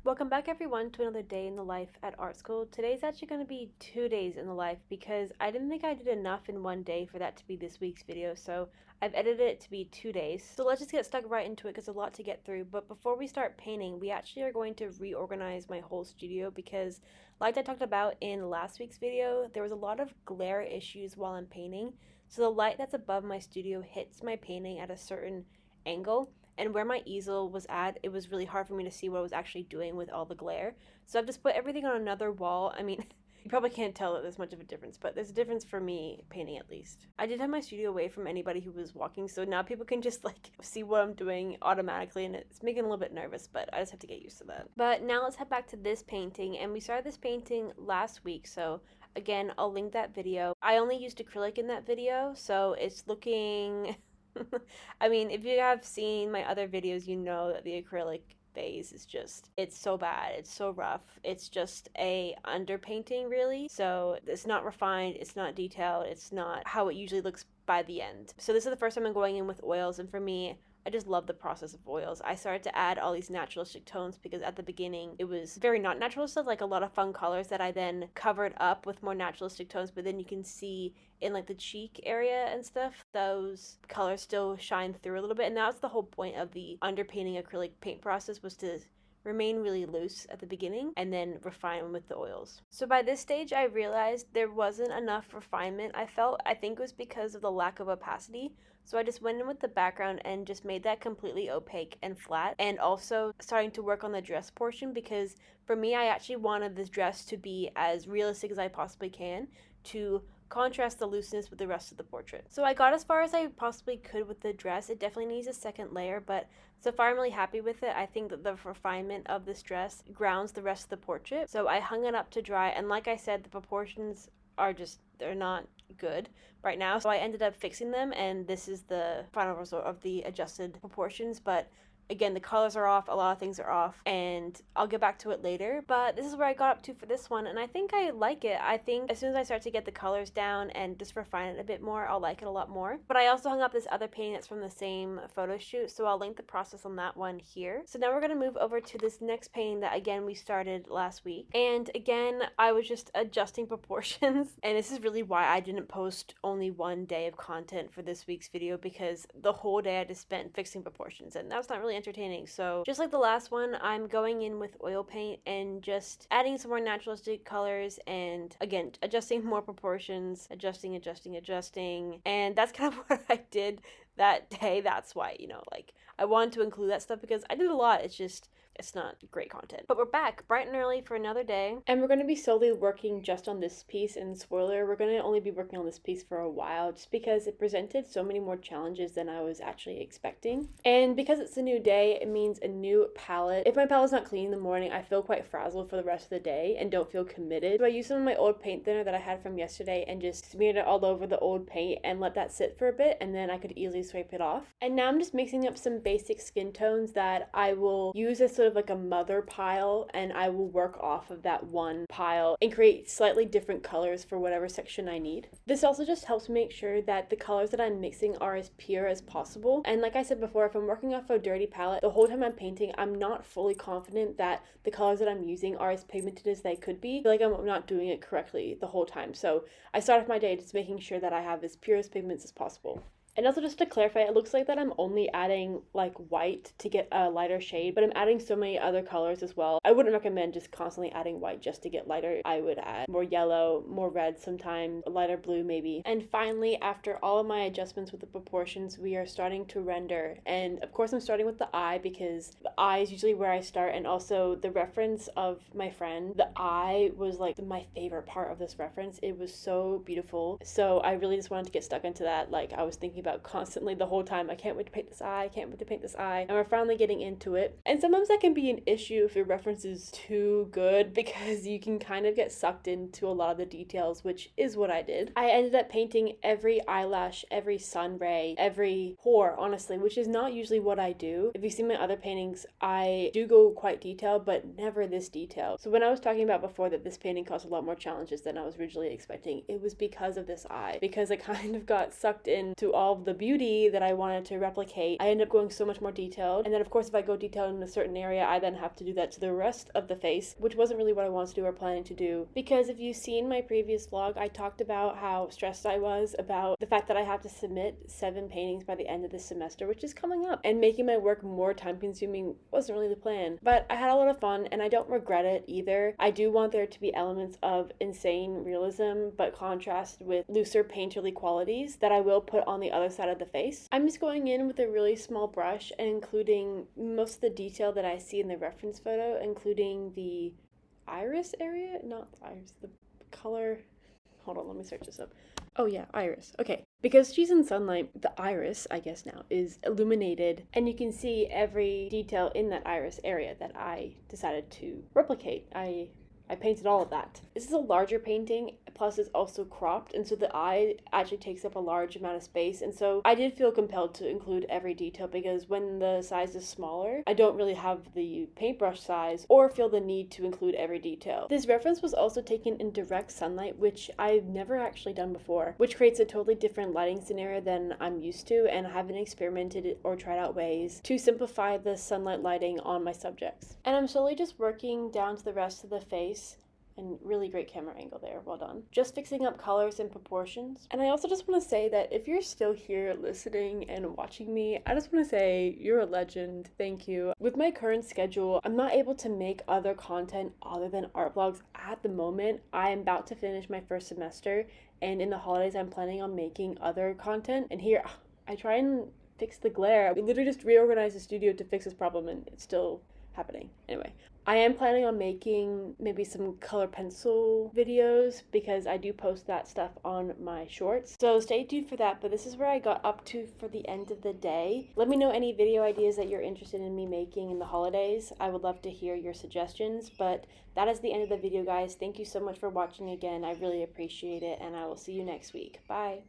Welcome back everyone to another day in the life at art school. Today's actually going to be 2 days in the life because I didn't think I did enough in one day for that to be this week's video, so I've edited it to be 2 days. So let's just get stuck right into it because there's a lot to get through. But before we start painting, we actually are going to reorganize my whole studio because, like I talked about in last week's video, there was a lot of glare issues while I'm painting. So the light that's above my studio hits my painting at a certain angle, and where my easel was at, it was really hard for me to see what I was actually doing with all the glare. So I've just put everything on another wall. I mean, you probably can't tell that there's much of a difference, but there's a difference for me painting at least. I did have my studio away from anybody who was walking, so now people can just like see what I'm doing automatically, and it's making a little bit nervous, but I just have to get used to that. But now let's head back to this painting, and we started this painting last week, so again, I'll link that video. I only used acrylic in that video, so it's looking... I mean, if you have seen my other videos, you know that the acrylic phase is just, it's so bad, it's so rough, it's just a underpainting really, so it's not refined, it's not detailed, it's not how it usually looks by the end. So this is the first time I'm going in with oils, and for me, I just love the process of oils. I started to add all these naturalistic tones because at the beginning it was very not naturalistic, like a lot of fun colors that I then covered up with more naturalistic tones, but then you can see in like the cheek area and stuff, those colors still shine through a little bit, and that was the whole point of the underpainting acrylic paint process, was to remain really loose at the beginning and then refine with the oils. So by this stage I realized there wasn't enough refinement. I think it was because of the lack of opacity. So I just went in with the background and just made that completely opaque and flat, and also starting to work on the dress portion because for me, I actually wanted this dress to be as realistic as I possibly can to contrast the looseness with the rest of the portrait. So I got as far as I possibly could with the dress. It definitely needs a second layer, but so far I'm really happy with it. I think that the refinement of this dress grounds the rest of the portrait. So I hung it up to dry, and like I said, the proportions are just, they're not good right now. So I ended up fixing them, and this is the final result of the adjusted proportions, but again, the colors are off, a lot of things are off, and I'll get back to it later. But this is where I got up to for this one, and I think I like it. I think as soon as I start to get the colors down and just refine it a bit more, I'll like it a lot more. But I also hung up this other painting that's from the same photo shoot, so I'll link the process on that one here. So now we're going to move over to this next painting that, again, we started last week. And again, I was just adjusting proportions, and this is really why I didn't post only one day of content for this week's video, because the whole day I just spent fixing proportions, and that's not really entertaining. So just like the last one, I'm going in with oil paint and just adding some more naturalistic colors, and again adjusting more proportions, adjusting, and that's kind of what I did that day. That's why, you know, like I wanted to include that stuff because I did a lot. It's not great content. But we're back bright and early for another day, and we're going to be solely working just on this piece. And spoiler, we're going to only be working on this piece for a while just because it presented so many more challenges than I was actually expecting. And because it's a new day, it means a new palette. If my palette's not clean in the morning, I feel quite frazzled for the rest of the day and don't feel committed. So I used some of my old paint thinner that I had from yesterday and just smeared it all over the old paint and let that sit for a bit, and then I could easily swipe it off. And now I'm just mixing up some basic skin tones that I will use as sort of like a mother pile, and I will work off of that one pile and create slightly different colors for whatever section I need. This also just helps make sure that the colors that I'm mixing are as pure as possible. And like I said before, if I'm working off a dirty palette, the whole time I'm painting, I'm not fully confident that the colors that I'm using are as pigmented as they could be. I feel like I'm not doing it correctly the whole time. So I start off my day just making sure that I have as pure as pigments as possible. And also, just to clarify, it looks like that I'm only adding like white to get a lighter shade, but I'm adding so many other colors as well. I wouldn't recommend just constantly adding white just to get lighter. I would add more yellow, more red sometimes, a lighter blue maybe. And finally, after all of my adjustments with the proportions, we are starting to render. And of course I'm starting with the eye because the eye is usually where I start, and also the reference of my friend. The eye was like my favorite part of this reference. It was so beautiful. So I really just wanted to get stuck into that. Like I was thinking about constantly the whole time, I can't wait to paint this eye, I can't wait to paint this eye, and we're finally getting into it. And sometimes that can be an issue if your reference is too good, because you can kind of get sucked into a lot of the details, which is what I did. I ended up painting every eyelash, every sun ray, every pore, honestly, which is not usually what I do. If you see my other paintings, I do go quite detailed, but never this detailed. So when I was talking about before that this painting caused a lot more challenges than I was originally expecting, it was because of this eye, because I kind of got sucked into all of the beauty that I wanted to replicate, I end up going so much more detailed. And then of course if I go detailed in a certain area, I then have to do that to the rest of the face, which wasn't really what I wanted to do or planning to do. Because if you've seen my previous vlog, I talked about how stressed I was about the fact that I have to submit 7 paintings by the end of this semester, which is coming up, and making my work more time consuming wasn't really the plan. But I had a lot of fun and I don't regret it either. I do want there to be elements of insane realism but contrasted with looser painterly qualities that I will put on the other side of the face. I'm just going in with a really small brush and including most of the detail that I see in the reference photo, including the iris area, not the iris, the color. Hold on, let me search this up. Oh yeah, iris. Okay. Because she's in sunlight, the iris, I guess now, is illuminated, and you can see every detail in that iris area that I decided to replicate. I painted all of that. This is a larger painting, plus it's also cropped, and so the eye actually takes up a large amount of space, and so I did feel compelled to include every detail because when the size is smaller, I don't really have the paintbrush size or feel the need to include every detail. This reference was also taken in direct sunlight, which I've never actually done before, which creates a totally different lighting scenario than I'm used to, and I haven't experimented or tried out ways to simplify the sunlight lighting on my subjects. And I'm slowly just working down to the rest of the face. And really great camera angle there, well done. Just fixing up colors and proportions. And I also just want to say that if you're still here listening and watching me, I just want to say you're a legend, thank you. With my current schedule, I'm not able to make other content other than art vlogs at the moment. I am about to finish my first semester, and in the holidays I'm planning on making other content. And here, I try and fix the glare. We literally just reorganized the studio to fix this problem and it's still happening. Anyway, I am planning on making maybe some color pencil videos because I do post that stuff on my shorts. So stay tuned for that, but this is where I got up to for the end of the day. Let me know any video ideas that you're interested in me making in the holidays. I would love to hear your suggestions, but that is the end of the video, guys. Thank you so much for watching again. I really appreciate it, and I will see you next week. Bye.